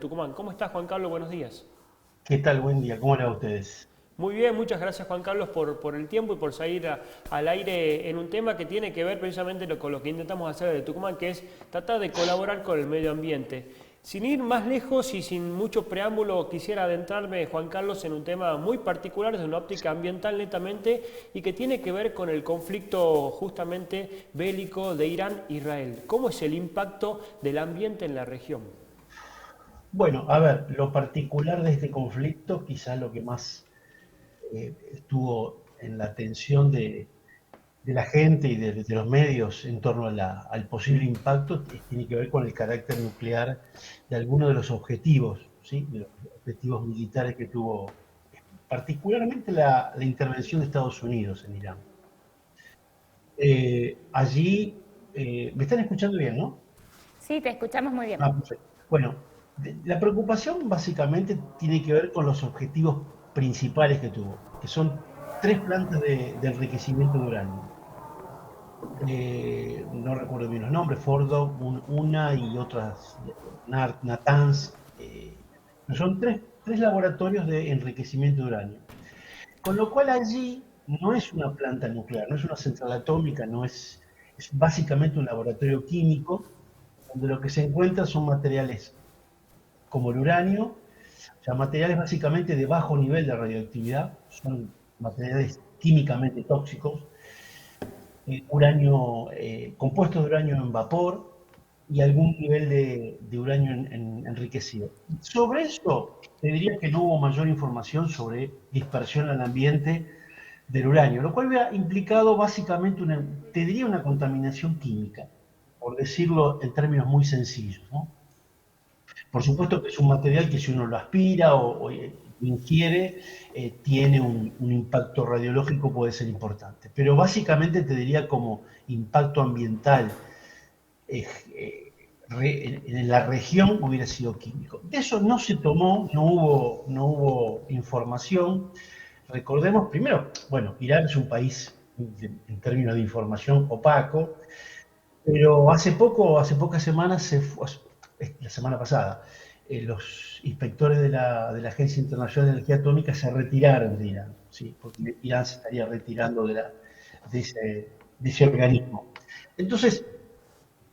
Tucumán. ¿Cómo estás, Juan Carlos? Buenos días. ¿Qué tal? Buen día. ¿Cómo le va a ustedes? Muy bien, muchas gracias, Juan Carlos, por el tiempo y por salir al aire en un tema que tiene que ver precisamente con lo que intentamos hacer de Tucumán, que es tratar de colaborar con el medio ambiente. Sin ir más lejos y sin mucho preámbulo, quisiera adentrarme, Juan Carlos, en un tema muy particular desde una óptica ambiental netamente y que tiene que ver con el conflicto justamente bélico de Irán-Israel. ¿Cómo es el impacto del ambiente en la región? Bueno, a ver, lo particular de este conflicto, quizás lo que más estuvo en la atención de la gente y de los medios en torno a al posible impacto, tiene que ver con el carácter nuclear de algunos de los objetivos, ¿sí? De los objetivos militares que tuvo, particularmente la intervención de Estados Unidos en Irán. Allí, ¿me están escuchando bien, no? Sí, te escuchamos muy bien. Perfecto. Bueno, la preocupación básicamente tiene que ver con los objetivos principales que tuvo, que son tres plantas de enriquecimiento de uranio. No recuerdo bien los nombres, Fordo, una y otras, Natanz. Pero son tres laboratorios de enriquecimiento de uranio. Con lo cual allí no es una planta nuclear, no es una central atómica, es básicamente un laboratorio químico donde lo que se encuentra son materiales como el uranio, o sea, materiales básicamente de bajo nivel de radioactividad, son materiales químicamente tóxicos, compuestos de uranio en vapor y algún nivel de uranio enriquecido. Sobre eso, te diría que no hubo mayor información sobre dispersión al ambiente del uranio, lo cual hubiera implicado básicamente te diría una contaminación química, por decirlo en términos muy sencillos, ¿no? Por supuesto que es un material que si uno lo aspira o ingiere, tiene un impacto radiológico, puede ser importante. Pero básicamente te diría como impacto ambiental eh, en la región hubiera sido químico. De eso no se tomó, no hubo información. Recordemos primero, bueno, Irán es un país en términos de información opaco, pero hace pocas semanas, la semana pasada, los inspectores de la Agencia Internacional de Energía Atómica se retiraron de Irán, ¿sí? Porque Irán se estaría retirando de ese organismo. Entonces,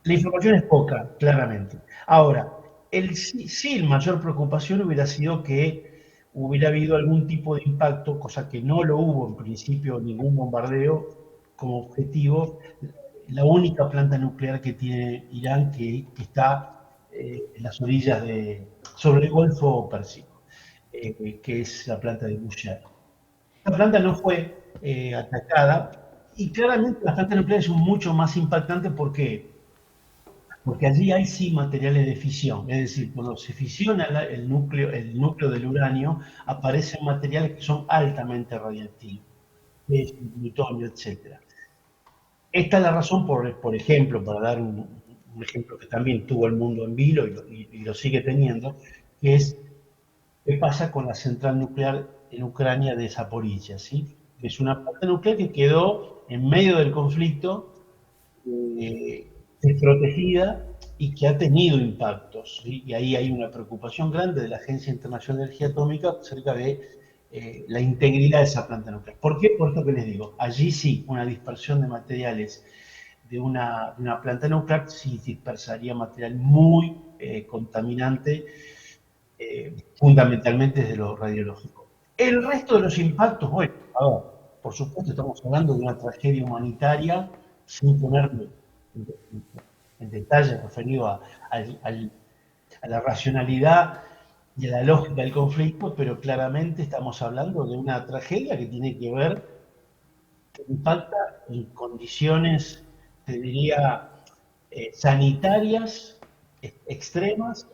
la información es poca, claramente. Ahora, sí, el mayor preocupación hubiera sido que hubiera habido algún tipo de impacto, cosa que no lo hubo en principio, ningún bombardeo como objetivo. La única planta nuclear que tiene Irán que está en las orillas sobre el Golfo Pérsico, que es la planta de Bushehr. La planta no fue atacada y claramente las plantas nucleares son mucho más impactantes porque allí hay sí materiales de fisión, es decir, cuando se fisiona el núcleo del uranio, aparecen materiales que son altamente radiactivos, que es el plutonio, etcétera. Esta es la razón, por ejemplo, para dar un ejemplo que también tuvo el mundo en vilo y lo sigue teniendo, que es qué pasa con la central nuclear en Ucrania de Zaporizhia, ¿sí? Que es una planta nuclear que quedó en medio del conflicto, desprotegida y que ha tenido impactos, ¿sí? Y ahí hay una preocupación grande de la Agencia Internacional de Energía Atómica acerca de la integridad de esa planta nuclear. ¿Por qué? Por esto que les digo. Allí sí, una dispersión de materiales de una planta nuclear sí dispersaría material muy contaminante, fundamentalmente desde lo radiológico. El resto de los impactos, bueno, a ver, por supuesto estamos hablando de una tragedia humanitaria sin ponerme en detalle referido a la racionalidad y a la lógica del conflicto, pero claramente estamos hablando de una tragedia que tiene que ver, que impacta en condiciones, te diría, sanitarias extremas,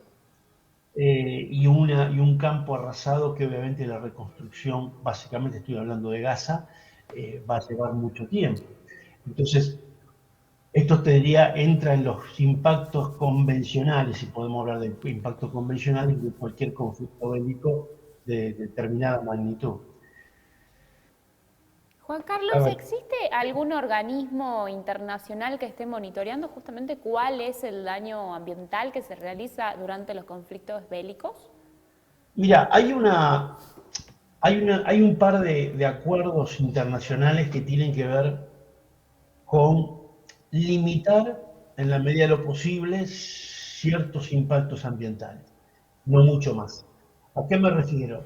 y un campo arrasado que obviamente la reconstrucción, básicamente estoy hablando de Gaza, va a llevar mucho tiempo. Entonces, esto te diría, entra en los impactos convencionales, si podemos hablar de impactos convencionales de cualquier conflicto bélico de determinada magnitud. Juan Carlos, ¿existe algún organismo internacional que esté monitoreando justamente cuál es el daño ambiental que se realiza durante los conflictos bélicos? Mira, hay un par de acuerdos internacionales que tienen que ver con limitar en la medida de lo posible ciertos impactos ambientales, no mucho más. ¿A qué me refiero?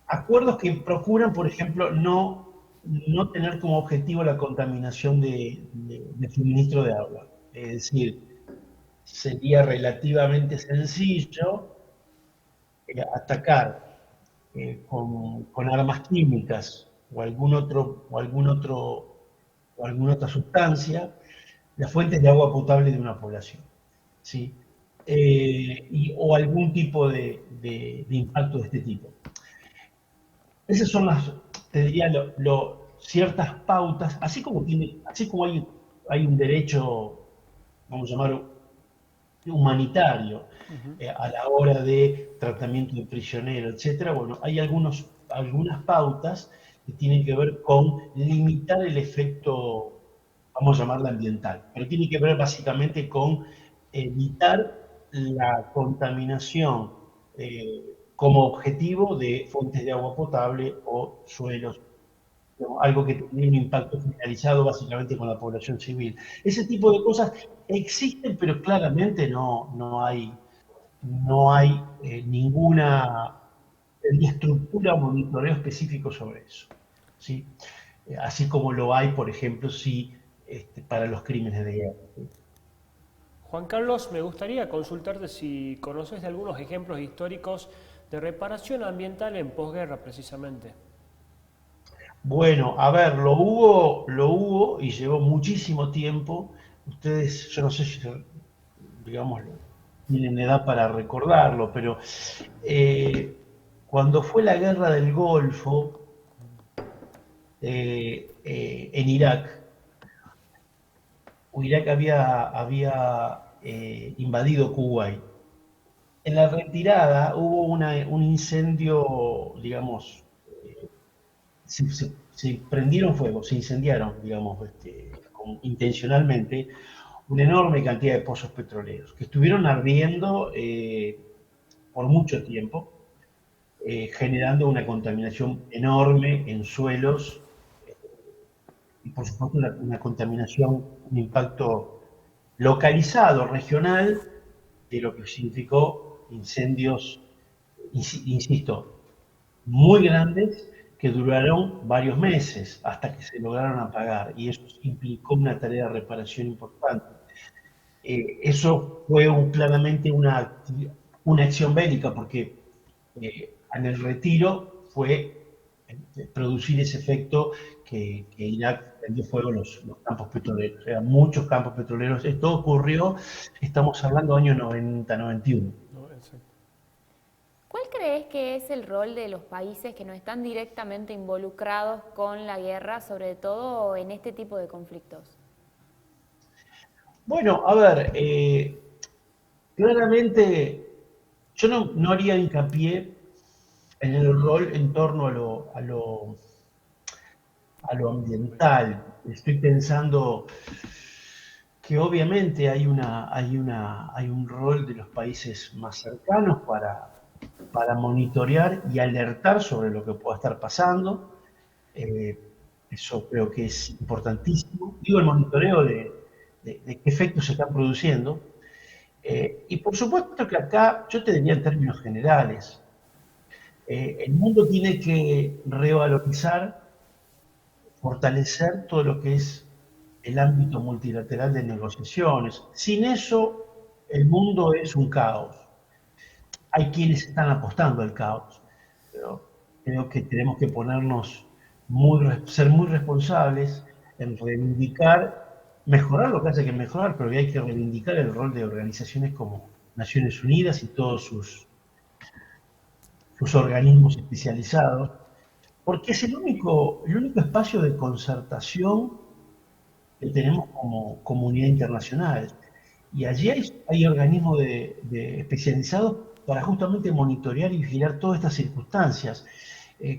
Acuerdos que procuran, por ejemplo, no tener como objetivo la contaminación de suministro de agua. Es decir, sería relativamente sencillo atacar con armas químicas o alguna otra sustancia las fuentes de agua potable de una población, ¿sí? O algún tipo de impacto de este tipo. Esas son te diría, ciertas pautas, así como hay un derecho, vamos a llamar, humanitario a la hora de tratamiento de prisioneros, etcétera. Bueno, hay algunas pautas que tienen que ver con limitar el efecto, vamos a llamarla ambiental, pero tiene que ver básicamente con evitar la contaminación como objetivo de fuentes de agua potable o suelos, ¿no? Algo que tiene un impacto generalizado básicamente con la población civil. Ese tipo de cosas existen, pero claramente no hay ninguna estructura o monitoreo específico sobre eso, ¿sí? Así como lo hay, por ejemplo, sí, para los crímenes de guerra, ¿sí? Juan Carlos, me gustaría consultarte si conoces de algunos ejemplos históricos de reparación ambiental en posguerra, precisamente. Bueno, a ver, lo hubo y llevó muchísimo tiempo. Ustedes, yo no sé si, digamos, tienen edad para recordarlo, pero eh, cuando fue la guerra del Golfo en Irak, Irak había invadido Kuwait. En la retirada hubo un incendio, digamos, se prendieron fuego, se incendiaron, digamos, intencionalmente, una enorme cantidad de pozos petroleros que estuvieron ardiendo por mucho tiempo, generando una contaminación enorme en suelos y, por supuesto, una contaminación, un impacto localizado, regional, de lo que significó incendios, insisto, muy grandes que duraron varios meses hasta que se lograron apagar y eso implicó una tarea de reparación importante. Eso fue claramente una acción bélica porque en el retiro fue producir ese efecto que Irak prendió fuego los campos petroleros. O sea, muchos campos petroleros. Esto ocurrió, estamos hablando año 90, 91. ¿No? Exacto. ¿Cuál crees que es el rol de los países que no están directamente involucrados con la guerra, sobre todo en este tipo de conflictos? Bueno, a ver, claramente yo no haría hincapié en el rol en torno a lo ambiental. Estoy pensando que obviamente hay un rol de los países más cercanos para monitorear y alertar sobre lo que pueda estar pasando. Eh, Eso creo que es importantísimo. Digo, el monitoreo de qué efectos se están produciendo. Y por supuesto que acá, yo te diría en términos generales, el mundo tiene que revalorizar, fortalecer todo lo que es el ámbito multilateral de negociaciones. Sin eso, el mundo es un caos. Hay quienes están apostando al caos, pero creo que tenemos que ser muy responsables en reivindicar, mejorar lo que haya que mejorar, pero hay que reivindicar el rol de organizaciones como Naciones Unidas y todos sus organismos especializados, porque es el único espacio de concertación que tenemos como comunidad internacional. Y allí hay organismos especializados para justamente monitorear y vigilar todas estas circunstancias.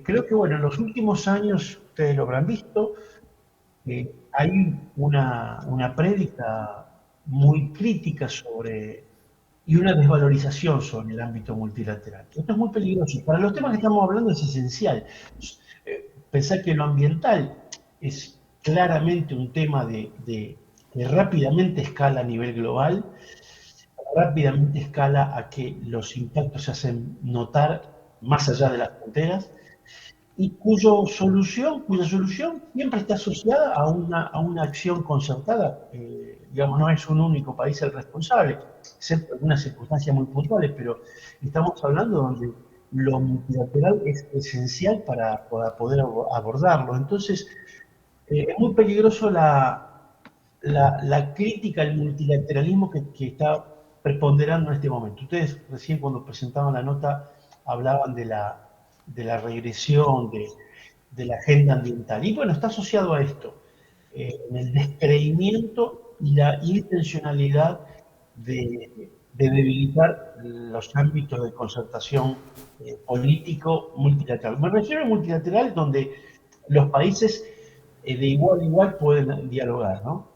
Creo que, bueno, en los últimos años, ustedes lo habrán visto, hay una prédica muy crítica sobre y una desvalorización sobre el ámbito multilateral. Esto es muy peligroso. Para los temas que estamos hablando es esencial. Pensar que lo ambiental es claramente un tema que rápidamente escala a nivel global, rápidamente escala a que los impactos se hacen notar más allá de las fronteras y cuya solución siempre está asociada a una acción concertada. Digamos, no es un único país el responsable, excepto algunas circunstancias muy puntuales, pero estamos hablando donde lo multilateral es esencial para poder abordarlo. Entonces, es muy peligroso la crítica al multilateralismo que está preponderando en este momento. Ustedes recién cuando presentaban la nota hablaban de la regresión, de la agenda ambiental. Y bueno, está asociado a esto, en el descreimiento y la intencionalidad de debilitar los ámbitos de concertación político multilateral. Me refiero al multilateral donde los países de igual a igual pueden dialogar, ¿no?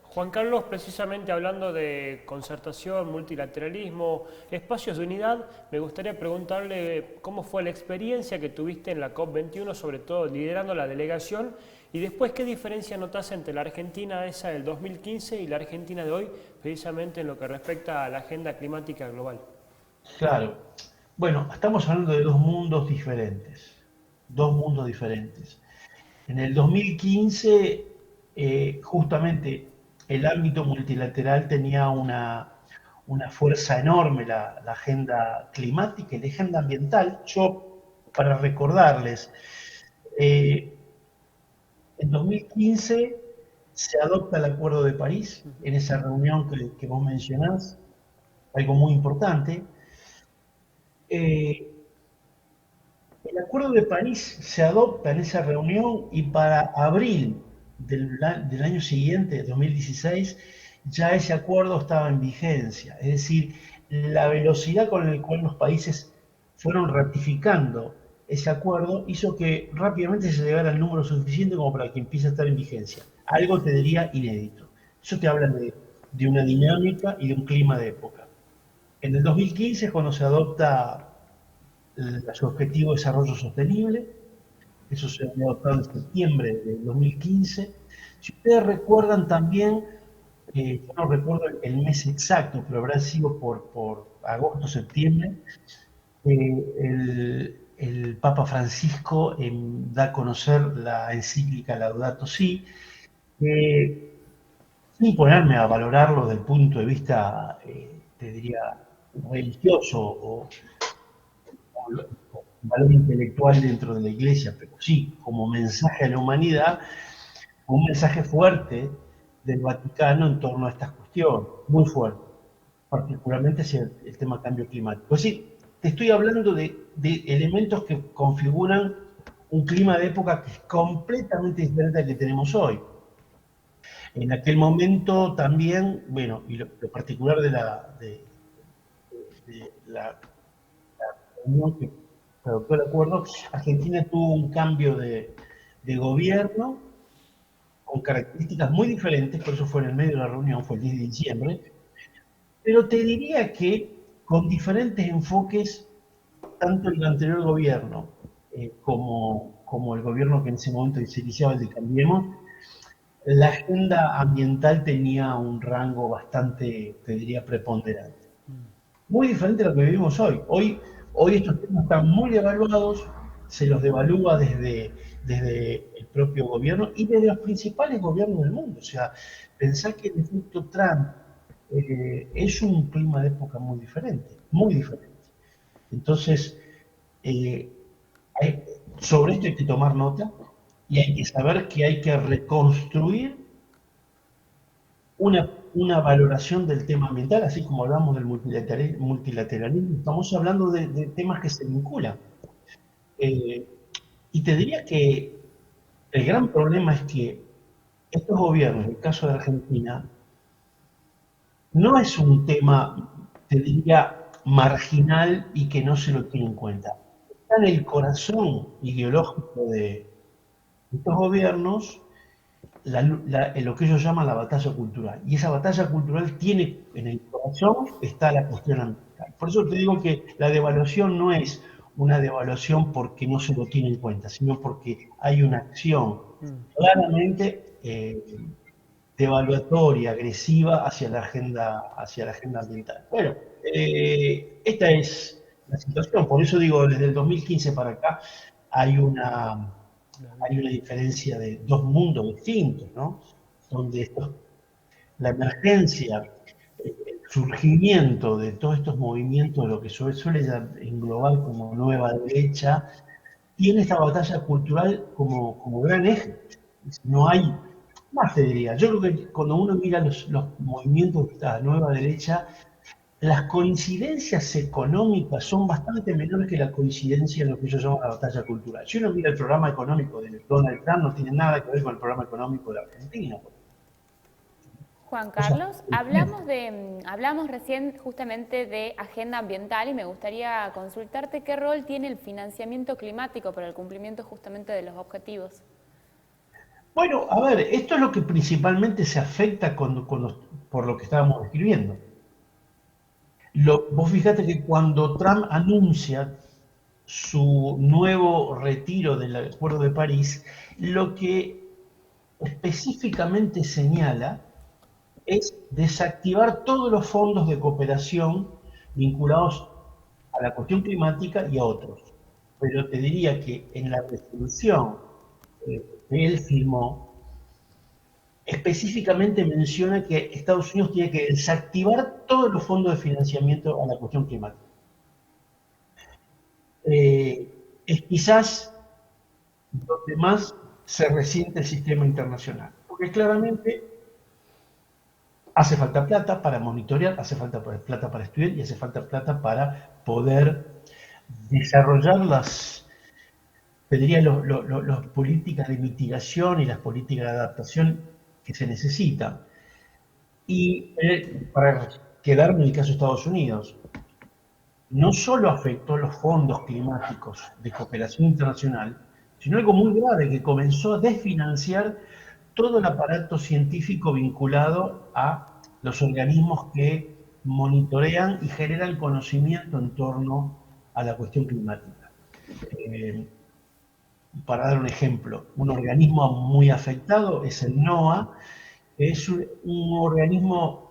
Juan Carlos, precisamente hablando de concertación, multilateralismo, espacios de unidad, me gustaría preguntarle cómo fue la experiencia que tuviste en la COP21, sobre todo liderando la delegación, y después qué diferencia notas entre la Argentina esa del 2015 y la Argentina de hoy, precisamente en lo que respecta a la agenda climática global. Claro. Bueno, estamos hablando de dos mundos diferentes. Dos mundos diferentes. En el 2015, justamente el ámbito multilateral tenía una fuerza enorme, la agenda climática y la agenda ambiental. Yo, para recordarles, eh, en 2015 se adopta el Acuerdo de París, en esa reunión que vos mencionás, algo muy importante. Eh, El Acuerdo de París se adopta en esa reunión y para abril del año siguiente, 2016, ya ese acuerdo estaba en vigencia. Es decir, la velocidad con la cual los países fueron ratificando ese acuerdo hizo que rápidamente se llegara al número suficiente como para que empiece a estar en vigencia. Algo te diría inédito. Eso te habla de una dinámica y de un clima de época. En el 2015, cuando se adopta su objetivo de desarrollo sostenible, eso se había adoptado en septiembre de 2015. Si ustedes recuerdan también, yo no recuerdo el mes exacto, pero habrá sido por agosto, septiembre, el Papa Francisco da a conocer la encíclica Laudato Si, que sin ponerme a valorarlo desde el punto de vista, te diría, religioso o valor intelectual dentro de la Iglesia, pero sí como mensaje a la humanidad, un mensaje fuerte del Vaticano en torno a estas cuestiones, muy fuerte, particularmente hacia el tema cambio climático. Es decir, te estoy hablando de elementos que configuran un clima de época que es completamente diferente al que tenemos hoy. En aquel momento también, bueno, y lo particular de la reunión que se adoptó el acuerdo, Argentina tuvo un cambio de gobierno con características muy diferentes, por eso fue en el medio de la reunión, fue el 10 de diciembre, pero te diría que con diferentes enfoques, tanto el anterior gobierno como el gobierno que en ese momento se iniciaba, el de Cambiemos, la agenda ambiental tenía un rango bastante, te diría, preponderante. Muy diferente a lo que vivimos hoy. Hoy estos temas están muy devaluados, se los devalúa desde el propio gobierno y desde los principales gobiernos del mundo. O sea, pensar que el efecto Trump es un clima de época muy diferente, muy diferente. Entonces, eh, sobre esto hay que tomar nota y hay que saber que hay que reconstruir una valoración del tema ambiental, así como hablamos del multilateralismo, estamos hablando de temas que se vinculan. Eh, y te diría que el gran problema es que estos gobiernos, en el caso de Argentina, no es un tema, te diría, marginal y que no se lo tiene en cuenta. está en el corazón ideológico de estos gobiernos lo que ellos llaman la batalla cultural. Y esa batalla cultural tiene en el corazón está la cuestión ambiental. Por eso te digo que la devaluación no es una devaluación porque no se lo tiene en cuenta, sino porque hay una acción claramente devaluatoria, agresiva hacia la agenda ambiental. Bueno, esta es la situación. Por eso digo, desde el 2015 para acá hay una diferencia de dos mundos distintos, ¿no? Donde la emergencia, el surgimiento de todos estos movimientos, lo que suele englobar como nueva derecha, tiene esta batalla cultural como gran eje. No hay, más te diría, yo creo que cuando uno mira los movimientos de esta nueva derecha, las coincidencias económicas son bastante menores que la coincidencia en lo que ellos llaman la batalla cultural. Si uno mira el programa económico de Donald Trump, no tiene nada que ver con el programa económico de Argentina. Juan Carlos, hablamos recién justamente de agenda ambiental y me gustaría consultarte qué rol tiene el financiamiento climático para el cumplimiento justamente de los objetivos. Bueno, a ver, esto es lo que principalmente se afecta por lo que estábamos describiendo. Vos fíjate que cuando Trump anuncia su nuevo retiro del Acuerdo de París, lo que específicamente señala es desactivar todos los fondos de cooperación vinculados a la cuestión climática y a otros. Pero te diría que en la resolución que él firmó, específicamente menciona que Estados Unidos tiene que desactivar todos los fondos de financiamiento a la cuestión climática. Es quizás donde más se resiente el sistema internacional, porque claramente hace falta plata para monitorear, hace falta plata para estudiar y hace falta plata para poder desarrollar las políticas de mitigación y las políticas de adaptación que se necesitan. Y para quedarme en el caso de Estados Unidos, no solo afectó los fondos climáticos de cooperación internacional, sino algo muy grave, que comenzó a desfinanciar todo el aparato científico vinculado a los organismos que monitorean y generan conocimiento en torno a la cuestión climática. Para dar un ejemplo, un organismo muy afectado es el NOAA, que es un organismo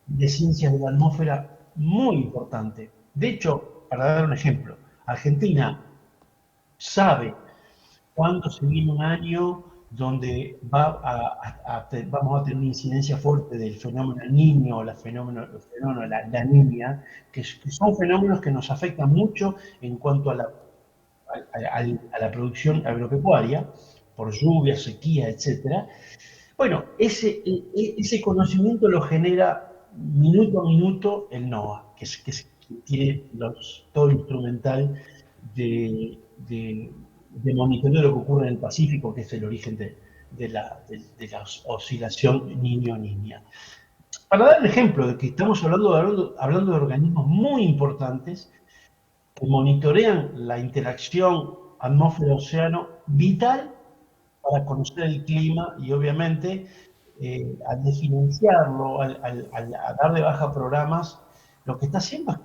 de ciencias de la atmósfera muy importante. De hecho, para dar un ejemplo, Argentina sabe cuándo se viene un año donde vamos a tener una incidencia fuerte del fenómeno El Niño o el fenómeno de la niña, que son fenómenos que nos afectan mucho en cuanto a la producción agropecuaria, por lluvia, sequía, etc. Bueno, ese conocimiento lo genera minuto a minuto el NOAA, que tiene todo el instrumental de monitoreo de lo que ocurre en el Pacífico, que es el origen de la oscilación niño-niña. Para dar el ejemplo de que estamos hablando de organismos muy importantes que monitorean la interacción atmósfera-océano, vital para conocer el clima y obviamente al desfinanciarlo, al dar de baja programas, lo que está haciendo es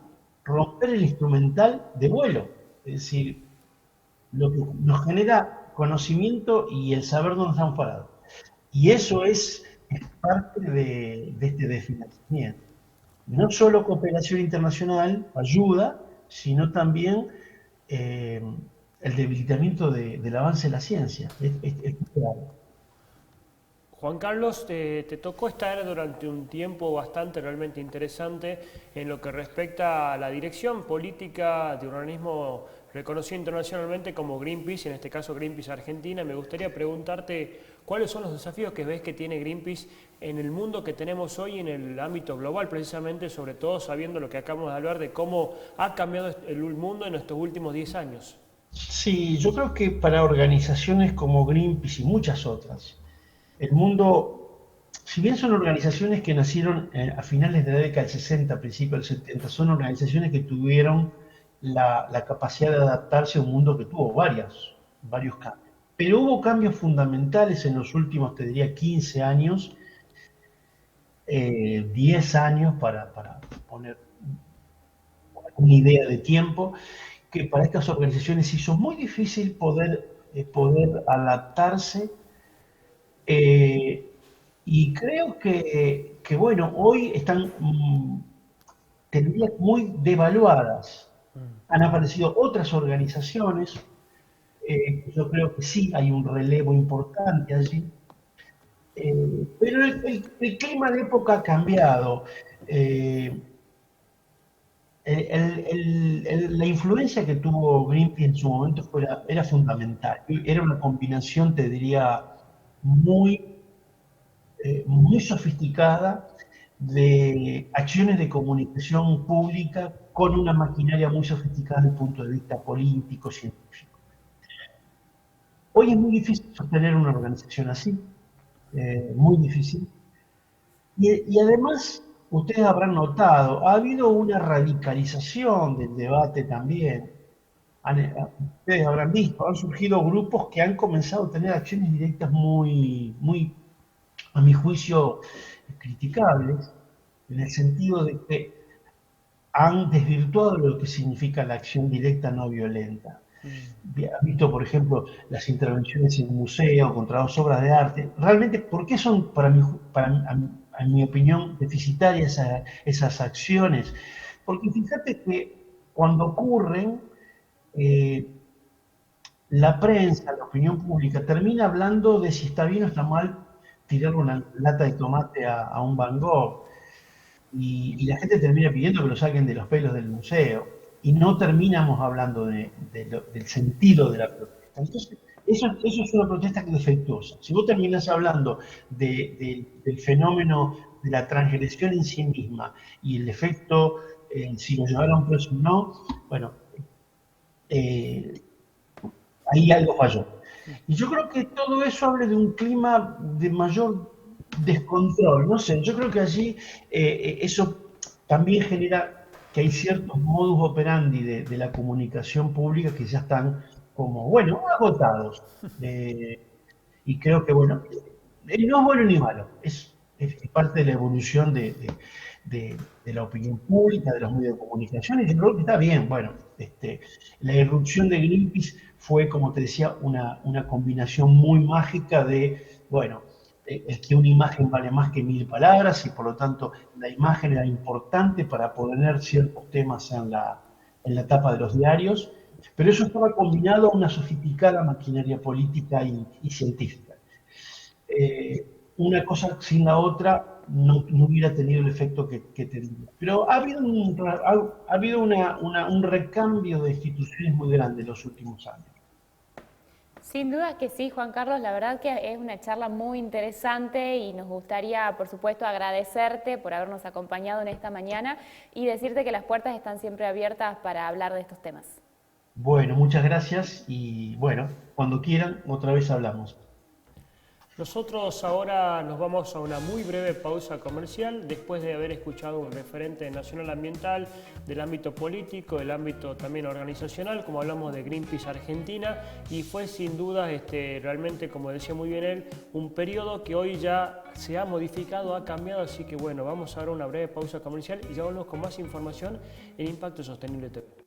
romper el instrumental de vuelo. Es decir, lo que nos genera conocimiento y el saber dónde estamos parados. Y eso es parte de este desfinanciamiento. No solo cooperación internacional ayuda, sino también el debilitamiento del avance de la ciencia. Es claro. Juan Carlos, te tocó estar durante un tiempo bastante realmente interesante en lo que respecta a la dirección política de un organismo reconocido internacionalmente como Greenpeace, en este caso Greenpeace Argentina. Me gustaría preguntarte cuáles son los desafíos que ves que tiene Greenpeace en el mundo que tenemos hoy en el ámbito global, precisamente, sobre todo sabiendo lo que acabamos de hablar de cómo ha cambiado el mundo en estos últimos 10 años. Sí, yo creo que para organizaciones como Greenpeace y muchas otras, el mundo, si bien son organizaciones que nacieron a finales de la década del 60, principios del 70, son organizaciones que tuvieron la capacidad de adaptarse a un mundo que tuvo varios cambios. Pero hubo cambios fundamentales en los últimos, te diría, 15 años, 10 años para poner una idea de tiempo, que para estas organizaciones hizo muy difícil poder adaptarse. Y creo bueno, hoy están, te diría, muy devaluadas. Han aparecido otras organizaciones. Yo creo que sí hay un relevo importante allí. Pero el clima de época ha cambiado. La influencia que tuvo Greenpeace en su momento era fundamental. Era una combinación, te diría, muy, muy sofisticada de acciones de comunicación pública con una maquinaria muy sofisticada desde el punto de vista político, científico. Hoy es muy difícil sostener una organización así, muy difícil. Y además, ustedes habrán notado, ha habido una radicalización del debate también. Ustedes habrán visto, han surgido grupos que han comenzado a tener acciones directas muy, a mi juicio, criticables, en el sentido de que han desvirtuado lo que significa la acción directa no violenta. Han visto, por ejemplo, las intervenciones en museos contra las obras de arte. Realmente, ¿por qué son, en mi opinión, deficitarias esas acciones? Porque fíjate que cuando ocurren, la prensa, la opinión pública, termina hablando de si está bien o está mal tirar una lata de tomate a un Van Gogh. Y la gente termina pidiendo que lo saquen de los pelos del museo. Y no terminamos hablando del sentido de la protesta. Entonces, eso es una protesta que es defectuosa. Si vos terminás hablando del fenómeno de la transgresión en sí misma y el efecto, si lo llevaron preso o no, bueno, ahí algo falló. Y yo creo que todo eso habla de un clima de mayor descontrol. No sé, yo creo que allí eso también genera que hay ciertos modus operandi de la comunicación pública que ya están como, bueno, agotados. Y creo que, bueno, no es bueno ni malo, es parte de la evolución de la opinión pública, de los medios de comunicación, y yo creo que está bien. Bueno, la irrupción de Greenpeace fue, como te decía, una combinación muy mágica de, bueno, es que una imagen vale más que 1000 palabras y por lo tanto la imagen era importante para poner ciertos temas en la tapa de los diarios, pero eso estaba combinado a una sofisticada maquinaria política y científica. Una cosa sin la otra no hubiera tenido el efecto que tenía. Pero ha habido un recambio de instituciones muy grande en los últimos años. Sin duda que sí, Juan Carlos, la verdad que es una charla muy interesante y nos gustaría, por supuesto, agradecerte por habernos acompañado en esta mañana y decirte que las puertas están siempre abiertas para hablar de estos temas. Bueno, muchas gracias y bueno, cuando quieran, otra vez hablamos. Nosotros ahora nos vamos a una muy breve pausa comercial después de haber escuchado un referente nacional ambiental del ámbito político, del ámbito también organizacional, como hablamos de Greenpeace Argentina, y fue sin duda realmente, como decía muy bien él, un periodo que hoy ya se ha modificado, ha cambiado, así que bueno, vamos ahora a una breve pausa comercial y ya volvemos con más información en Impacto Sostenible TV.